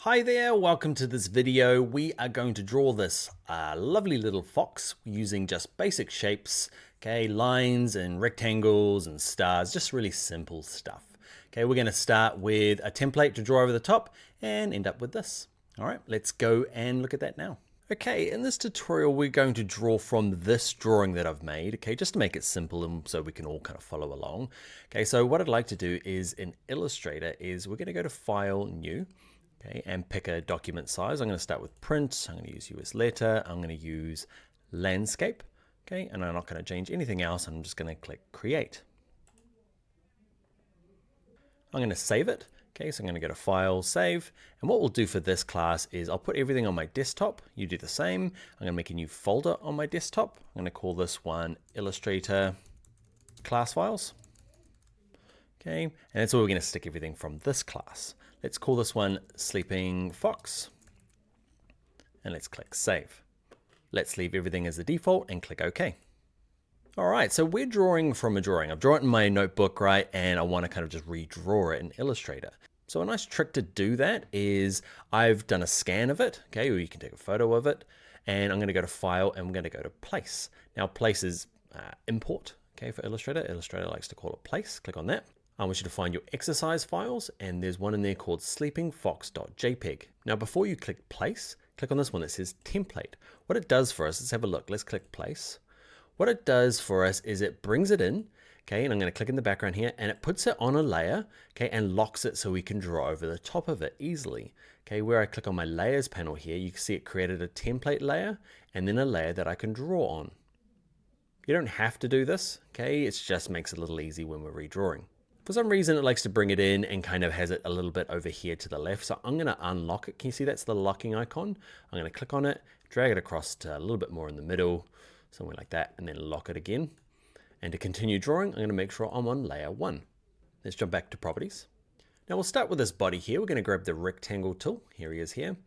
Hi there, welcome to this video. We are going to draw this lovely little fox using just basic shapes, okay, lines and rectangles and stars, just really simple stuff. Okay, we're going to start with a template to draw over the top and end up with this. All right, let's go and look at that now. Okay, in this tutorial, we're going to draw from this drawing that I've made, okay, just to make it simple and so we can all kind of follow along. Okay, so what I'd like to do is in Illustrator is we're going to go to File, New, okay, and pick a document size. I'm going to start with print. I'm going to use US letter. I'm going to use landscape, okay, and I'm not going to change anything else. I'm just going to click create. I'm going to save it. Okay, so I'm going to go to File, Save, and what we'll do for this class is I'll put everything on my desktop. You do the same. I'm going to make a new folder on my desktop. I'm going to call this one Illustrator Class Files. Okay, and that's where we're going to stick everything from this class. Let's call this one Sleeping Fox, and let's click Save. Let's leave everything as the default and click OK. All right, so we're drawing from a drawing. I've drawn it in my notebook, right, and I want to kind of just redraw it in Illustrator. So a nice trick to do that is I've done a scan of it, okay, or you can take a photo of it, and I'm going to go to File, and I'm going to go to Place. Now, Place is import, okay, for Illustrator. Illustrator likes to call it Place. Click on that. I want you to find your exercise files, and there's one in there called sleepingfox.jpg. Now, before you click Place, click on this one that says Template. What it does for us, let's have a look. Let's click Place. What it does for us is it brings it in, okay, and I'm going to click in the background here, and it puts it on a layer, okay, and locks it so we can draw over the top of it easily. Okay, where I click on my Layers panel here, you can see it created a template layer, and then a layer that I can draw on. You don't have to do this, okay, it just makes it a little easy when we're redrawing. For some reason, it likes to bring it in and kind of has it a little bit over here to the left. So I'm going to unlock it. Can you see that's the locking icon? I'm going to click on it, drag it across to a little bit more in the middle, somewhere like that, and then lock it again. And to continue drawing, I'm going to make sure I'm on layer 1. Let's jump back to properties. Now we'll start with this body here. We're going to grab the rectangle tool. Here he is here.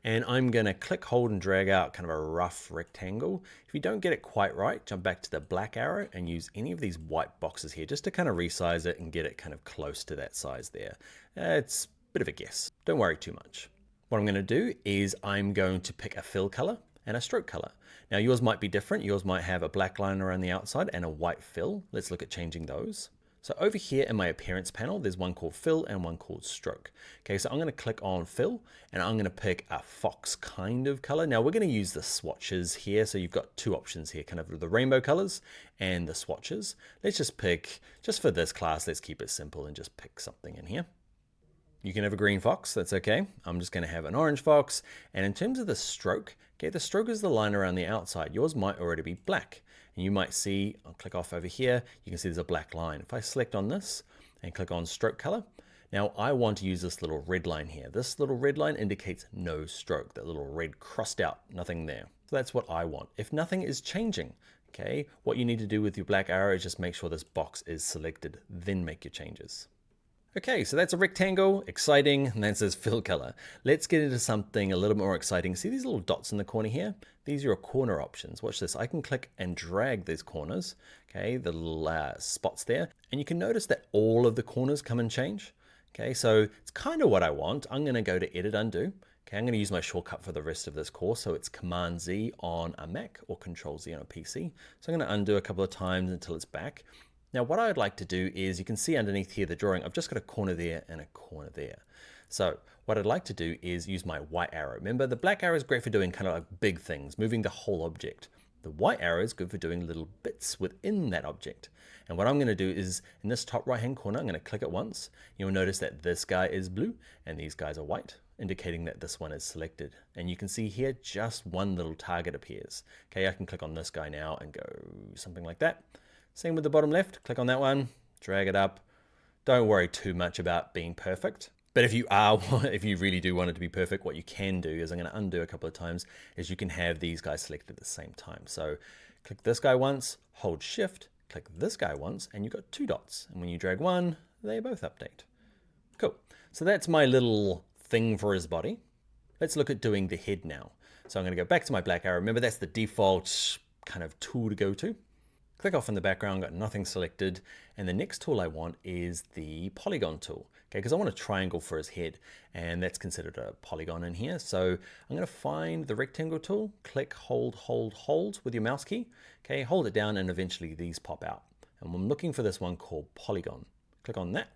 And I'm going to click, hold, and drag out kind of a rough rectangle. If you don't get it quite right, jump back to the black arrow and use any of these white boxes here just to kind of resize it and get it kind of close to that size there. It's a bit of a guess. Don't worry too much. What I'm going to do is I'm going to pick a fill color and a stroke color. Now yours might be different. Yours might have a black line around the outside and a white fill. Let's look at changing those. So over here in my appearance panel, there's one called fill and one called stroke. Okay, so I'm going to click on fill and I'm going to pick a fox kind of color. Now we're going to use the swatches here. So you've got two options here, kind of the rainbow colors and the swatches. Let's just pick, just for this class, let's keep it simple and just pick something in here. You can have a green fox, that's okay. I'm just going to have an orange fox. And in terms of the stroke, okay, the stroke is the line around the outside. Yours might already be black. And you might see, I'll click off over here, you can see there's a black line. If I select on this and click on stroke color, now I want to use this little red line here. This little red line indicates no stroke, that little red crossed out, nothing there. So that's what I want. If nothing is changing, okay, what you need to do with your black arrow is just make sure this box is selected, then make your changes. Okay, so that's a rectangle, exciting, and that says fill color. Let's get into something a little more exciting. See these little dots in the corner here? These are your corner options. Watch this. I can click and drag these corners, okay, the little spots there, and you can notice that all of the corners come and change. Okay, so it's kind of what I want. I'm going to go to Edit, Undo. Okay, I'm going to use my shortcut for the rest of this course, so it's Command Z on a Mac or Control Z on a PC. So I'm going to undo a couple of times until it's back. Now what I'd like to do is, you can see underneath here the drawing, I've just got a corner there and a corner there. So what I'd like to do is use my white arrow. Remember, the black arrow is great for doing kind of like big things, moving the whole object. The white arrow is good for doing little bits within that object. And what I'm going to do is, in this top right hand corner, I'm going to click it once. You'll notice that this guy is blue and these guys are white, indicating that this one is selected. And you can see here just one little target appears. Okay, I can click on this guy now and go something like that. Same with the bottom left, click on that one, drag it up. Don't worry too much about being perfect. But if you really do want it to be perfect, what you can do is, I'm going to undo a couple of times, is you can have these guys selected at the same time. So click this guy once, hold shift, click this guy once, and you've got two dots. And when you drag one, they both update. Cool. So that's my little thing for his body. Let's look at doing the head now. So I'm going to go back to my black arrow. Remember, that's the default kind of tool to go to. Click off in the background, got nothing selected. And the next tool I want is the polygon tool, okay? Because I want a triangle for his head, and that's considered a polygon in here. So I'm gonna find the rectangle tool, click, hold, hold, hold with your mouse key, okay? Hold it down and eventually these pop out. And I'm looking for this one called polygon. Click on that.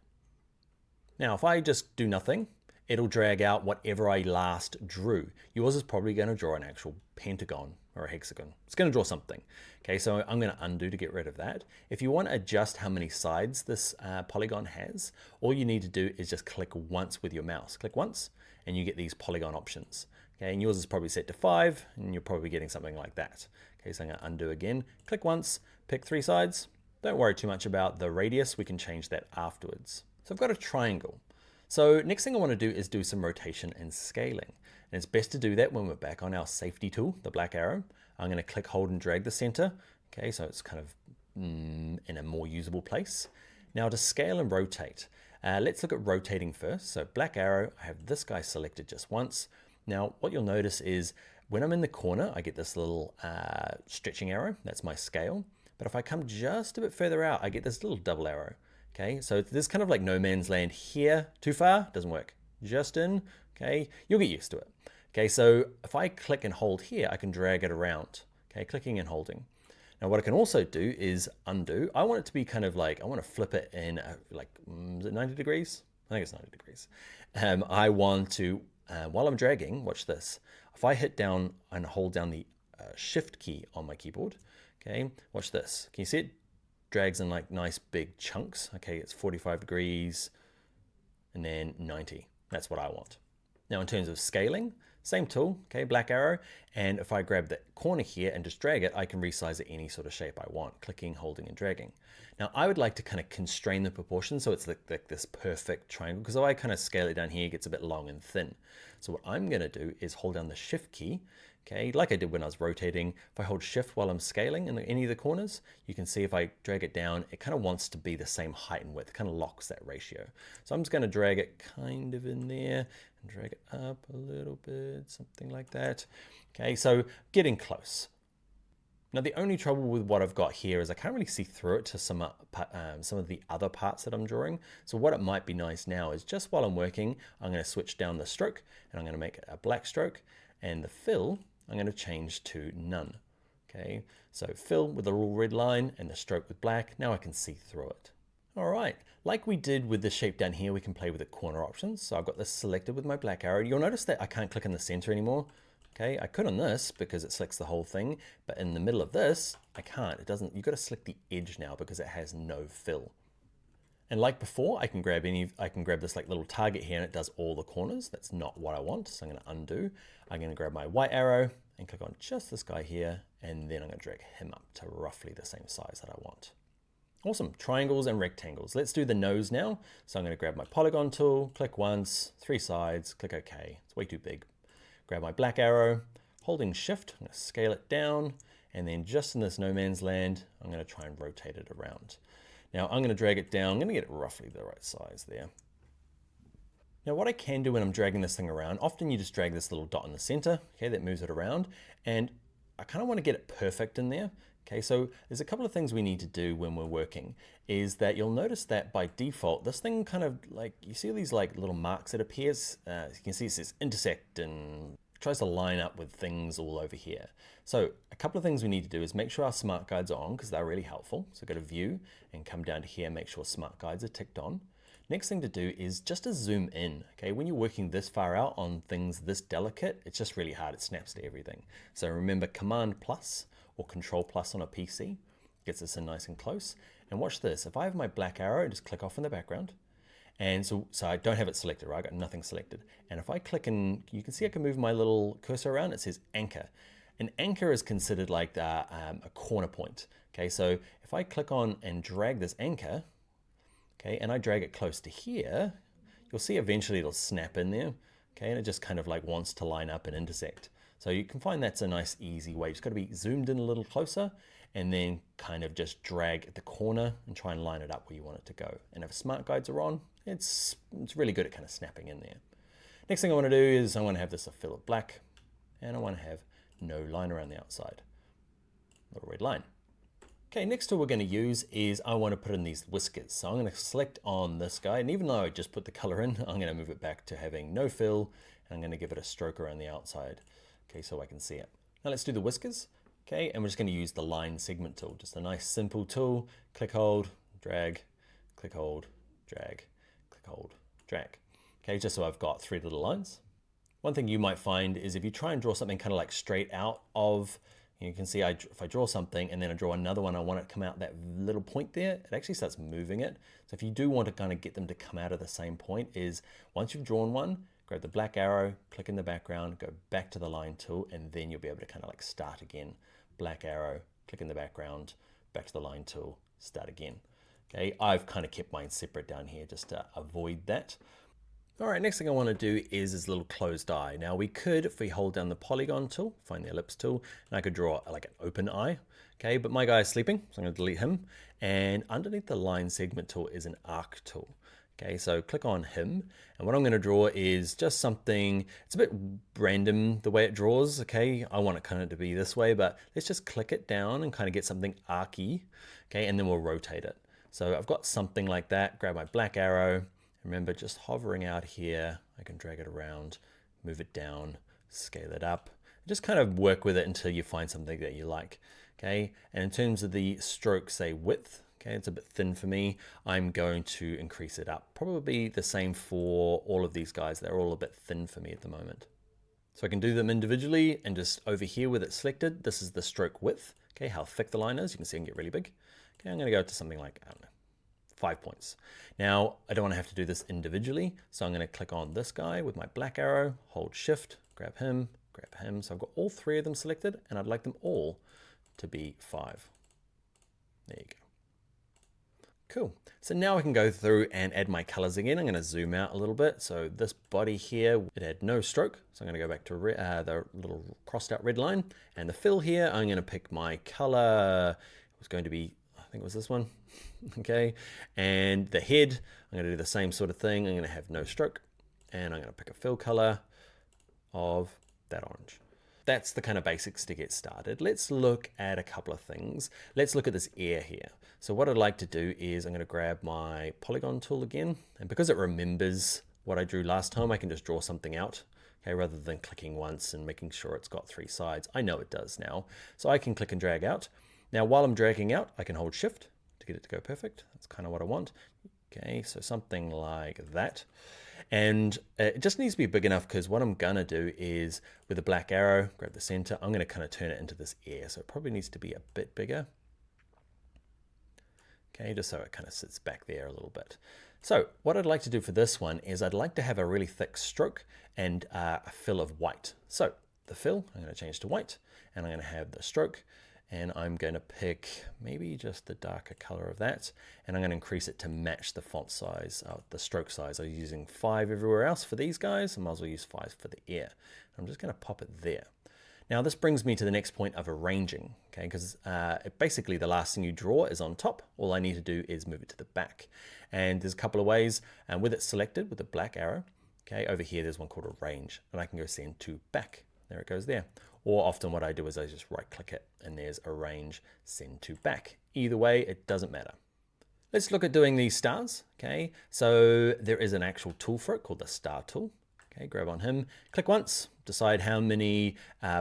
Now, if I just do nothing, it'll drag out whatever I last drew. Yours is probably going to draw an actual pentagon or a hexagon. It's going to draw something. Okay, so I'm going to undo to get rid of that. If you want to adjust how many sides this polygon has, all you need to do is just click once with your mouse. Click once and you get these polygon options. Okay, and yours is probably set to 5 and you're probably getting something like that. Okay, so I'm going to undo again. Click once, pick 3 sides. Don't worry too much about the radius. We can change that afterwards. So I've got a triangle. So next thing I want to do is do some rotation and scaling. And it's best to do that when we're back on our safety tool, the black arrow. I'm going to click, hold, and drag the center. Okay, so it's kind of in a more usable place. Now to scale and rotate, let's look at rotating first. So black arrow, I have this guy selected just once. Now what you'll notice is when I'm in the corner, I get this little stretching arrow. That's my scale. But if I come just a bit further out, I get this little double arrow. Okay, so there's kind of like no man's land here. Too far, doesn't work. Just in, okay, you'll get used to it. Okay, so if I click and hold here, I can drag it around. Okay, clicking and holding. Now what I can also do is undo. I want it to be kind of like, I want to flip it in like, is it 90 degrees? I think it's 90 degrees. I want to, while I'm dragging, watch this. If I hit down and hold down the shift key on my keyboard, okay, watch this. Can you see it? Drags in like nice big chunks. Okay, it's 45 degrees and then 90. That's what I want. Now in terms of scaling, same tool, okay, black arrow. And if I grab the corner here and just drag it, I can resize it any sort of shape I want, clicking, holding, and dragging. Now I would like to kind of constrain the proportions so it's like this perfect triangle, because if I kind of scale it down here, it gets a bit long and thin. So what I'm gonna do is hold down the shift key. Okay, like I did when I was rotating, if I hold shift while I'm scaling in any of the corners, you can see if I drag it down, it kind of wants to be the same height and width, it kind of locks that ratio. So I'm just going to drag it kind of in there and drag it up a little bit, something like that. Okay, so getting close. Now the only trouble with what I've got here is I can't really see through it to some of the other parts that I'm drawing. So what it might be nice now is just while I'm working, I'm going to switch down the stroke and I'm going to make it a black stroke, and the fill I'm going to change to none. Okay, so fill with a little red line and the stroke with black. Now I can see through it. All right, like we did with the shape down here, we can play with the corner options. So I've got this selected with my black arrow. You'll notice that I can't click in the center anymore. Okay, I could on this because it selects the whole thing, but in the middle of this, I can't. It doesn't. You've got to select the edge now because it has no fill. And like before, I can grab this like little target here and it does all the corners. That's not what I want. So I'm going to undo. I'm going to grab my white arrow and click on just this guy here. And then I'm going to drag him up to roughly the same size that I want. Awesome. Triangles and rectangles. Let's do the nose now. So I'm going to grab my polygon tool, click once, 3 sides, click OK. It's way too big. Grab my black arrow, holding shift, I'm going to scale it down. And then just in this no man's land, I'm going to try and rotate it around. Now I'm going to drag it down. I'm going to get it roughly the right size there. Now what I can do when I'm dragging this thing around, often you just drag this little dot in the center, okay, that moves it around. And I kind of want to get it perfect in there. Okay, so there's a couple of things we need to do when we're working, is that you'll notice that by default, this thing kind of like, you see these like little marks that appears, you can see it says intersect and tries to line up with things all over here. So a couple of things we need to do is make sure our smart guides are on because they're really helpful. So go to view and come down to here, make sure smart guides are ticked on. Next thing to do is just to zoom in. Okay, when you're working this far out on things this delicate, it's just really hard. It snaps to everything. So remember Command plus or Control plus on a PC gets us in nice and close. And watch this. If I have my black arrow, just click off in the background. And so I don't have it selected, right? I got nothing selected. And if I click and you can see I can move my little cursor around, it says anchor. An anchor is considered like a corner point. Okay, so if I click on and drag this anchor, okay, and I drag it close to here, you'll see eventually it'll snap in there. Okay, and it just kind of like wants to line up and intersect. So you can find that's a nice easy way. Just got to be zoomed in a little closer and then kind of just drag at the corner and try and line it up where you want it to go. And if smart guides are on, it's really good at kind of snapping in there. Next thing I want to do is I want to have this a fill of black and I want to have no line around the outside. Little red line. Okay, next tool we're going to use is I want to put in these whiskers. So I'm going to select on this guy, and even though I just put the color in, I'm going to move it back to having no fill, and I'm going to give it a stroke around the outside, okay, so I can see it. Now let's do the whiskers, okay, and we're just going to use the line segment tool, just a nice simple tool. Click, hold, drag, click, hold, drag, click, hold, drag. Okay, just so I've got 3 little lines. One thing you might find is if you try and draw something kind of like straight out of, you can see if I draw something and then I draw another one, I want it to come out that little point there, it actually starts moving it. So if you do want to kind of get them to come out of the same point, is once you've drawn one, grab the black arrow, click in the background, go back to the line tool, and then you'll be able to kind of like start again. Black arrow, click in the background, back to the line tool, start again. Okay, I've kind of kept mine separate down here just to avoid that. All right, next thing I want to do is this little closed eye. Now we could, if we hold down the polygon tool, find the ellipse tool, and I could draw like an open eye, okay? But my guy is sleeping, so I'm going to delete him. And underneath the line segment tool is an arc tool. Okay, so click on him, and what I'm going to draw is just something, it's a bit random the way it draws, okay? I want it kind of to be this way, but let's just click it down and kind of get something arcy, okay? And then we'll rotate it. So I've got something like that, grab my black arrow. Remember, just hovering out here, I can drag it around, move it down, scale it up, just kind of work with it until you find something that you like, okay? And in terms of the stroke, say width, okay, it's a bit thin for me, I'm going to increase it up. Probably the same for all of these guys, they're all a bit thin for me at the moment. So I can do them individually, and just over here with it selected, this is the stroke width, okay, how thick the line is, you can see I can get really big. Okay, I'm gonna go to something like, I don't know, 5 points. Now, I don't want to have to do this individually, so I'm going to click on this guy with my black arrow, hold shift, grab him. So I've got all 3 of them selected, and I'd like them all to be 5. There you go. Cool. So now I can go through and add my colors again. I'm going to zoom out a little bit. So this body here, it had no stroke. So I'm going to go back to the little crossed out red line. And the fill here, I'm going to pick my color. It was going to be, I think it was this one. Okay, and the head, I'm going to do the same sort of thing. I'm going to have no stroke, and I'm going to pick a fill color of that orange. That's the kind of basics to get started. Let's look at a couple of things. Let's look at this ear here. So what I'd like to do is I'm going to grab my polygon tool again, and because it remembers what I drew last time, I can just draw something out. Okay, rather than clicking once and making sure it's got 3 sides. I know it does now. So I can click and drag out. Now, while I'm dragging out, I can hold shift to get it to go perfect. That's kind of what I want. Okay, so something like that. And it just needs to be big enough, because what I'm gonna do is with the black arrow, grab the center, I'm gonna kind of turn it into this ear. So it probably needs to be a bit bigger. Okay, just so it kind of sits back there a little bit. So what I'd like to do for this one is I'd like to have a really thick stroke and a fill of white. So the fill, I'm gonna change to white, and I'm gonna have the stroke, and I'm going to pick maybe just the darker color of that, and I'm going to increase it to match the font size, the stroke size. I'm using 5 everywhere else for these guys. I might as well use 5 for the ear. I'm just going to pop it there. Now this brings me to the next point of arranging, okay? Because basically the last thing you draw is on top. All I need to do is move it to the back. And there's a couple of ways, and with it selected with the black arrow, okay, over here there's one called arrange, and I can go send to back. There it goes there. Or often what I do is I just right click it, and there's arrange, send to back. Either way, it doesn't matter. Let's look at doing these stars, okay? So there is an actual tool for it called the star tool. Okay, grab on him, click once, decide how many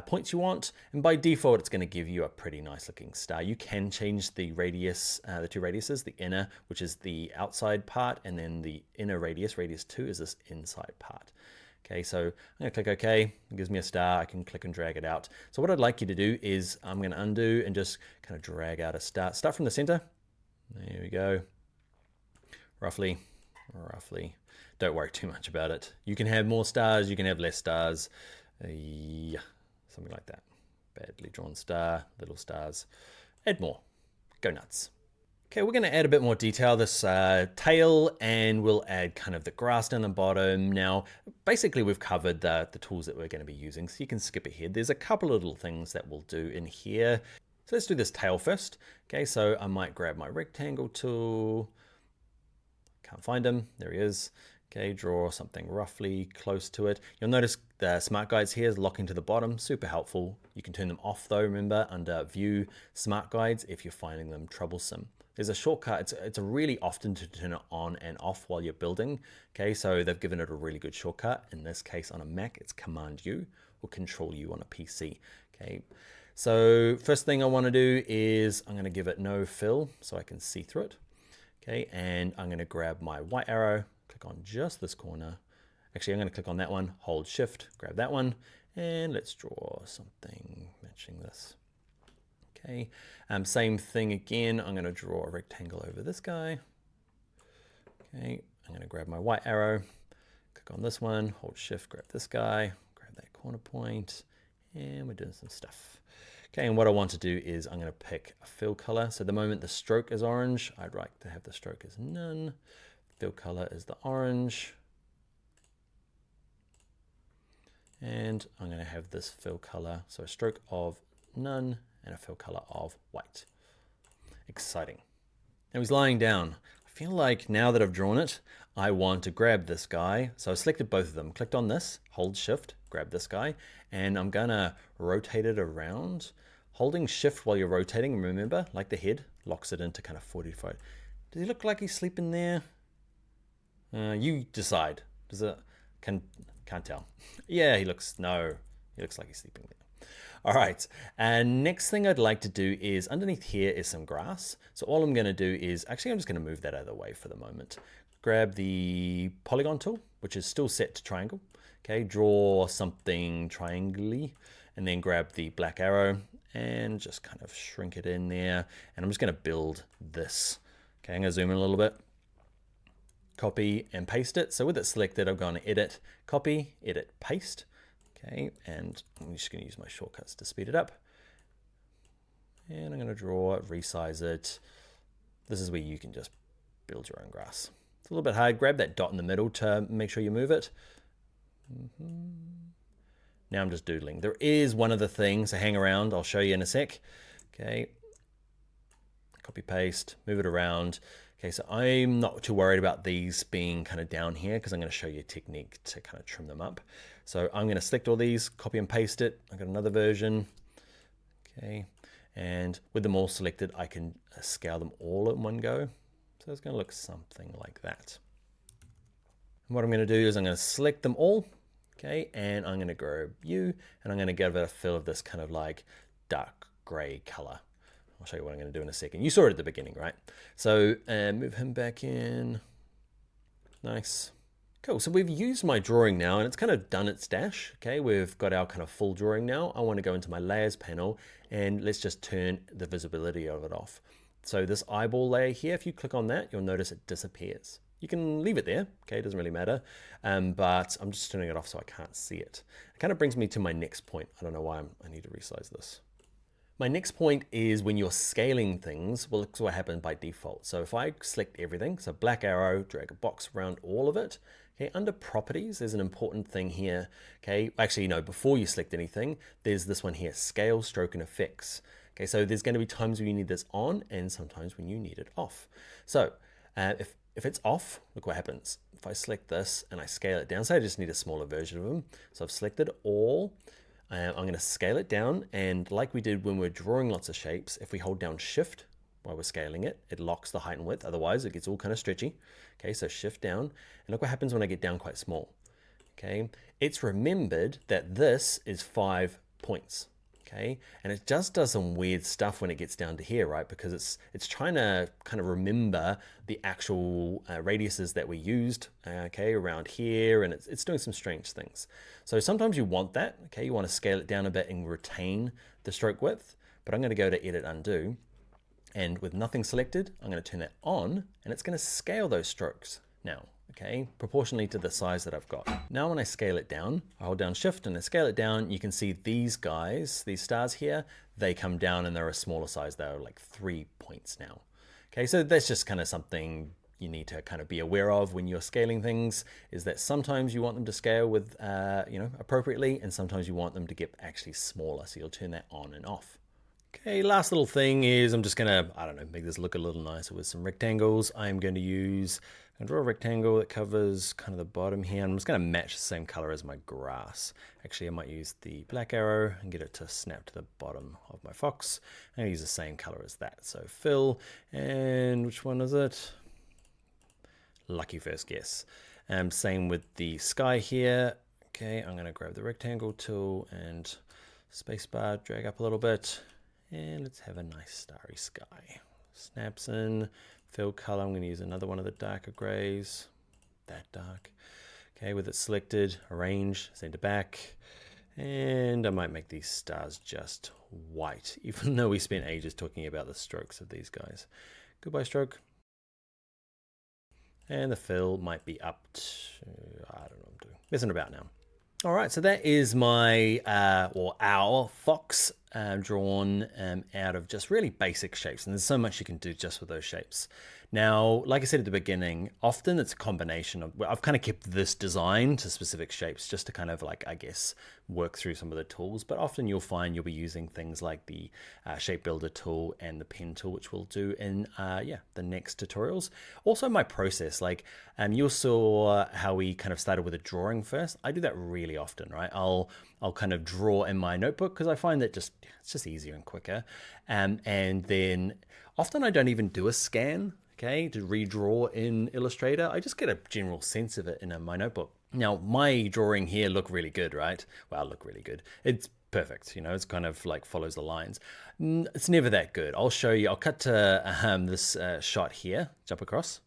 points you want, and by default it's going to give you a pretty nice looking star. You can change the radius, the 2 radiuses, the inner, which is the outside part, and then the inner radius, radius 2, is this inside part. Okay, so I'm going to click OK. It gives me a star. I can click and drag it out. So what I'd like you to do is I'm going to undo and just kind of drag out a star. Start from the center. There we go. Roughly. Don't worry too much about it. You can have more stars. You can have less stars. Yeah, something like that. Badly drawn star, little stars. Add more. Go nuts. Okay, we're going to add a bit more detail, this tail, and we'll add kind of the grass down the bottom. Now, basically we've covered the tools that we're going to be using, so you can skip ahead. There's a couple of little things that we'll do in here. So let's do this tail first. Okay, so I might grab my rectangle tool. Can't find him. There he is. Okay, draw something roughly close to it. You'll notice the smart guides here is locking to the bottom, super helpful. You can turn them off though, remember, under View, Smart Guides, if you're finding them troublesome. There's a shortcut, it's a really often to turn it on and off while you're building. Okay, so they've given it a really good shortcut. In this case on a Mac, it's Command U or Control U on a PC. Okay, so first thing I want to do is I'm going to give it no fill so I can see through it. Okay, and I'm going to grab my white arrow, click on just this corner. Actually, I'm going to click on that one, hold Shift, grab that one, and let's draw something matching this. Okay, same thing again. I'm going to draw a rectangle over this guy. Okay, I'm going to grab my white arrow, click on this one, hold Shift, grab this guy, grab that corner point, and we're doing some stuff. Okay, and what I want to do is I'm going to pick a fill color. So at the moment the stroke is orange. I'd like to have the stroke as none. Fill color is the orange. And I'm going to have this fill color, so a stroke of none and a fill color of white. Exciting. Now he's lying down. I feel like now that I've drawn it, I want to grab this guy. So I selected both of them, clicked on this, hold Shift, grab this guy, and I'm gonna rotate it around. Holding Shift while you're rotating, remember, like the head, locks it into kind of 45. Does he look like he's sleeping there? You decide. Does it? Can't tell. Yeah, he looks like he's sleeping there. All right, and next thing I'd like to do is underneath here is some grass. So all I'm gonna do is, actually I'm just gonna move that out of the way for the moment. Grab the polygon tool, which is still set to triangle. Okay, draw something triangly, and then grab the black arrow and just kind of shrink it in there. And I'm just gonna build this. Okay, I'm gonna zoom in a little bit. Copy and paste it. So with it selected, I'm going to edit, copy, edit, paste. Okay, and I'm just going to use my shortcuts to speed it up. And I'm going to draw it, resize it. This is where you can just build your own grass. It's a little bit hard. Grab that dot in the middle to make sure you move it. Now I'm just doodling. There is one other thing, so hang around. I'll show you in a sec. Okay, copy, paste, move it around. Okay, so I'm not too worried about these being kind of down here because I'm going to show you a technique to kind of trim them up. So I'm going to select all these, copy and paste it. I've got another version. Okay, and with them all selected, I can scale them all in one go. So it's going to look something like that. And what I'm going to do is I'm going to select them all. Okay, and I'm going to grab you, and I'm going to give it a fill of this kind of like dark gray color. I'll show you what I'm going to do in a second. You saw it at the beginning, right? So move him back in. Nice. Cool. So we've used my drawing now, and it's kind of done its dash. Okay, we've got our kind of full drawing now. I want to go into my layers panel, and let's just turn the visibility of it off. So this eyeball layer here, if you click on that, you'll notice it disappears. You can leave it there, okay, it doesn't really matter, but I'm just turning it off so I can't see it. It kind of brings me to my next point. I don't know why I need to resize this. My next point is when you're scaling things, well, it's what happened by default. So if I select everything, so black arrow, drag a box around all of it, okay, under properties, there's an important thing here, okay? Actually, no, before you select anything, there's this one here, scale, stroke, and effects. Okay, so there's gonna be times when you need this on and sometimes when you need it off. So if it's off, look what happens. If I select this and I scale it down, so I just need a smaller version of them. So I've selected all. I'm going to scale it down, and like we did when we're drawing lots of shapes, if we hold down Shift while we're scaling it, it locks the height and width, otherwise it gets all kind of stretchy. Okay, so Shift down, and look what happens when I get down quite small. Okay, it's remembered that this is 5 points. Okay, and it just does some weird stuff when it gets down to here, right? Because it's trying to kind of remember the actual radiuses that we used, okay, around here, and it's doing some strange things. So sometimes you want that, okay, you want to scale it down a bit and retain the stroke width, but I'm going to go to Edit, Undo, and with nothing selected, I'm going to turn that on, and it's going to scale those strokes now. Okay, proportionally to the size that I've got. Now when I scale it down, I hold down Shift and I scale it down, you can see these guys, these stars here, they come down and they're a smaller size. They're like 3 points now. Okay, so that's just kind of something you need to kind of be aware of when you're scaling things, is that sometimes you want them to scale with, appropriately, and sometimes you want them to get actually smaller. So you'll turn that on and off. Okay, last little thing is I'm just gonna, I don't know, make this look a little nicer with some rectangles. I'm going to use I'm gonna draw a rectangle that covers kind of the bottom here. I'm just gonna match the same color as my grass. Actually, I might use the black arrow and get it to snap to the bottom of my fox. I'm gonna use the same color as that. So fill, and which one is it? Lucky first guess. Same with the sky here. Okay, I'm gonna grab the rectangle tool and spacebar, drag up a little bit, and let's have a nice starry sky. Snaps in, fill color. I'm going to use another one of the darker grays, that dark. Okay, with it selected, arrange, send it back, and I might make these stars just white, even though we spent ages talking about the strokes of these guys. Goodbye stroke. And the fill might be up to, I don't know what I'm doing. Messing about now. All right, so that is my, or our fox drawn out of just really basic shapes. And there's so much you can do just with those shapes. Now, like I said at the beginning, often it's a combination of, I've kind of kept this design to specific shapes just to kind of like, I guess, work through some of the tools. But often you'll find you'll be using things like the shape builder tool and the pen tool, which we'll do in, the next tutorials. Also my process, like you saw how we kind of started with a drawing first. I do that really often, right? I'll kind of draw in my notebook because I find that it's just easier and quicker. And then often I don't even do a scan, okay, to redraw in Illustrator. I just get a general sense of it in my notebook. Now, my drawing here look really good, right? Well, look really good. It's perfect, you know, it's kind of like follows the lines. It's never that good. I'll show you, I'll cut to this shot here, jump across.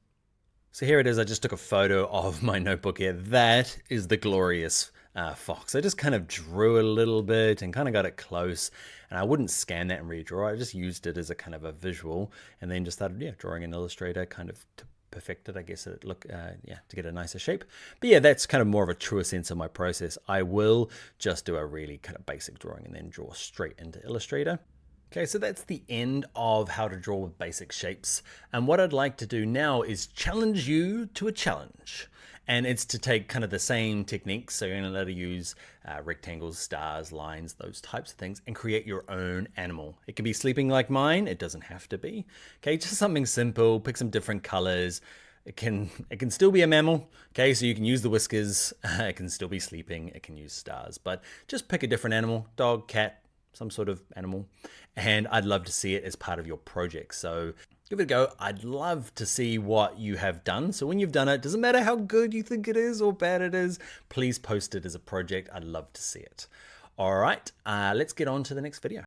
So here it is, I just took a photo of my notebook here. That is the glorious fox. I just kind of drew a little bit and kind of got it close, and I wouldn't scan that and redraw. I just used it as a kind of a visual, and then just started drawing in Illustrator kind of to perfect it, I guess, it look to get a nicer shape. But yeah, that's kind of more of a truer sense of my process. I will just do a really kind of basic drawing and then draw straight into Illustrator. Okay, so that's the end of how to draw with basic shapes. And what I'd like to do now is challenge you to a challenge. And it's to take kind of the same techniques. So you're going to learn to use rectangles, stars, lines, those types of things, and create your own animal. It can be sleeping like mine. It doesn't have to be. Okay, just something simple. Pick some different colors. It can still be a mammal. Okay, so you can use the whiskers. It can still be sleeping. It can use stars. But just pick a different animal, dog, cat, some sort of animal, and I'd love to see it as part of your project. So give it a go. I'd love to see what you have done. So when you've done it, doesn't matter how good you think it is or bad it is, please post it as a project. I'd love to see it. All right, let's get on to the next video.